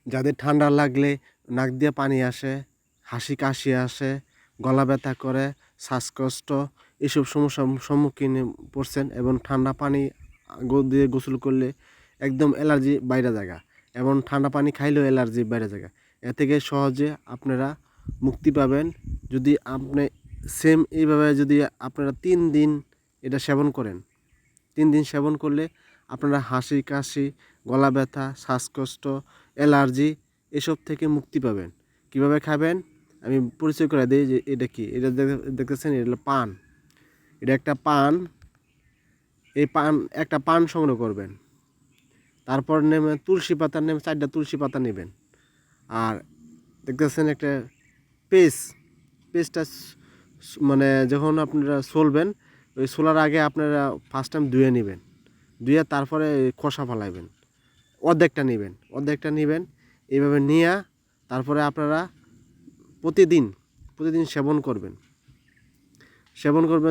যাদের ঠান্ডা লাগলে নাক দিয়ে পানি আসে, হাসি কাশি আসে, গলা ব্যথা করে, শ্বাসকষ্ট, এসব সমস্যার সম্মুখীন পড়ছেন এবং ঠান্ডা পানি দিয়ে গোসল করলে একদম অ্যালার্জি বাইরে জায়গা এবং ঠান্ডা পানি খাইলেও অ্যালার্জি বাইরে জায়গা। এ থেকে সহজে আপনারা মুক্তি পাবেন যদি আপনি সেম এইভাবে যদি আপনারা 3 দিন এটা সেবন করেন। 3 দিন সেবন করলে আপনারা হাসি কাশি, গলা ব্যথা, শ্বাসকষ্ট, অ্যালার্জি এসব থেকে মুক্তি পাবেন। কিভাবে খাবেন আমি পরিচয় করে দিই যে এটা কি। এটা দেখতেছেন, এটা হলো পান। এটা একটা পান। এই পান একটা পান সংগ্রহ করবেন। তারপর নেমে তুলসী পাতা, নেমে 4টা তুলসী পাতা নেবেন। আর দেখতেছেন একটা পেস্টটা মানে যখন আপনারা সোলবেন, ওই সোলার আগে আপনারা ফার্স্ট টাইম ধুয়ে নেবেন। ধুয়ে তারপরে খোসা ফেলাইবেন। অর্ধেকটা নেবেন। এইভাবে নিয়ে তারপরে আপনারা প্রতিদিন সেবন করবেন।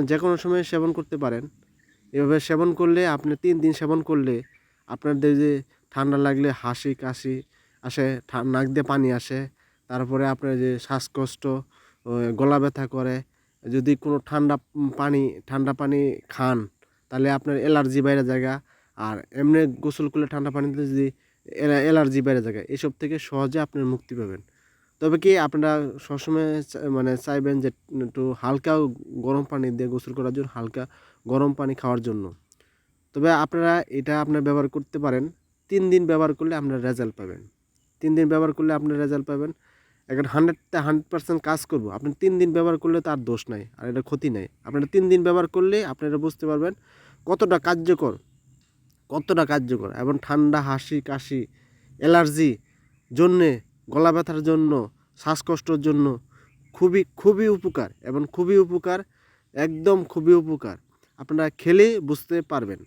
যে কোনো সময় সেবন করতে পারেন। এভাবে সেবন করলে আপনি 3 দিন সেবন করলে আপনাদের যে ঠান্ডা লাগলে হাসি কাশি আসে, নাক দিয়ে পানি আসে, তারপরে আপনার যে শ্বাসকষ্ট, গলা ব্যথা করে, যদি কোনো ঠান্ডা পানি খান তাহলে আপনার অ্যালার্জি বাইরে জায়গা। আর এমনি গোসল করলে ঠান্ডা পানিতে যদি অ্যালার্জি বাইরে জায়গা, এসব থেকে সহজে আপনার মুক্তি পাবেন। তবে কি আপনারা সবসময় মানে চাইবেন যে একটু হালকা গরম পানি দিয়ে গোসল করার জন্য, হালকা গরম পানি খাওয়ার জন্য। তবে আপনারা এটা ব্যবহার করতে পারেন। 3 দিন ব্যবহার করলে আপনার রেজাল্ট পাবেন। 3 দিন ব্যবহার করলে আপনার রেজাল্ট পাবেন। এখন 100% কাজ করব। আপনি 3 দিন ব্যবহার করলে তার দোষ নাই, আর এটা ক্ষতি নাই। আপনারা 3 দিন ব্যবহার করলে আপনারা বুঝতে পারবেন কতটা কার্যকর এবং ঠান্ডা, হাসি কাশি, অ্যালার্জি জন্যে, গলা ব্যথার জন্য, শ্বাসকষ্টর জন্য খুবই উপকার এবং একদম খুবই উপকার। আপনারা খেলে বুঝতে পারবেন,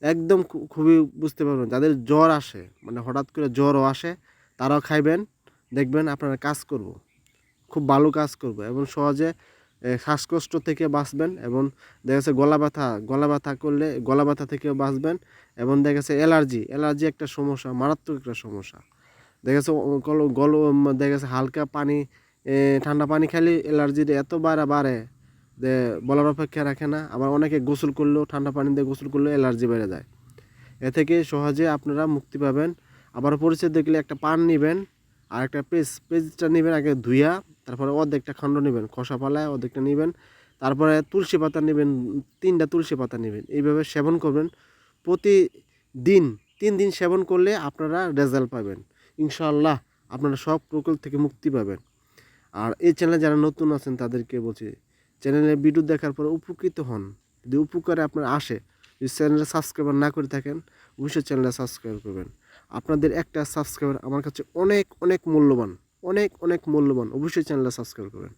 একদম খুবই বুঝতে পারবেন। যাদের জ্বর আসে, মানে হঠাৎ করে জ্বরও আসে, তারাও খাইবেন, দেখবেন আপনারা খুব ভালো কাজ করবে এবং সহজে শ্বাসকষ্ট থেকে বাঁচবেন। এবং দেখা যাচ্ছে গলা ব্যথা করলে গলা ব্যথা থেকেও বাঁচবেন। এবং দেখা যাচ্ছে অ্যালার্জি একটা সমস্যা, মারাত্মক একটা সমস্যা। দেখা যাচ্ছে দেখা যাচ্ছে হালকা পানি, ঠান্ডা পানি খেলে অ্যালার্জিটা এত বাড়ে যে বলার অপেক্ষা রাখে না। আবার অনেকে গোসল করলেও, ঠান্ডা পানি দিয়ে গোসল করলেও অ্যালার্জি বেড়ে যায়। এ থেকে সহজে আপনারা মুক্তি পাবেন। আবার পরিচয় দেখলে একটা পান নেবেন, আর একটা পেস্টটা নেবেন আগে ধুইয়া, তারপরে অর্ধেকটা খণ্ড নেবেন, খোসা ফালায় অর্ধেকটা নেবেন। তারপরে তুলসী পাতা নেবেন, 3টা তুলসী পাতা নেবেন। এইভাবে সেবন করবেন প্রতিদিন। 3 দিন সেবন করলে আপনারা রেজাল্ট পাবেন ইনশাআল্লাহ। আপনারা সব প্রকোপ থেকে মুক্তি পাবেন। আর এই চ্যানেলে যারা নতুন আছেন তাদেরকে বলছি, চ্যানেলে ভিডিও দেখার পরে উপকৃত হন, যদি উপকারে আপনার আসে, যদি চ্যানেলটা সাবস্ক্রাইব না করে থাকেন, অবশ্যই চ্যানেলটা সাবস্ক্রাইব করবেন। আপনাদের একটা সাবস্ক্রাইবার আমার কাছে অনেক মূল্যবান, অবশ্যই চ্যানেলটা সাবস্ক্রাইব করবেন।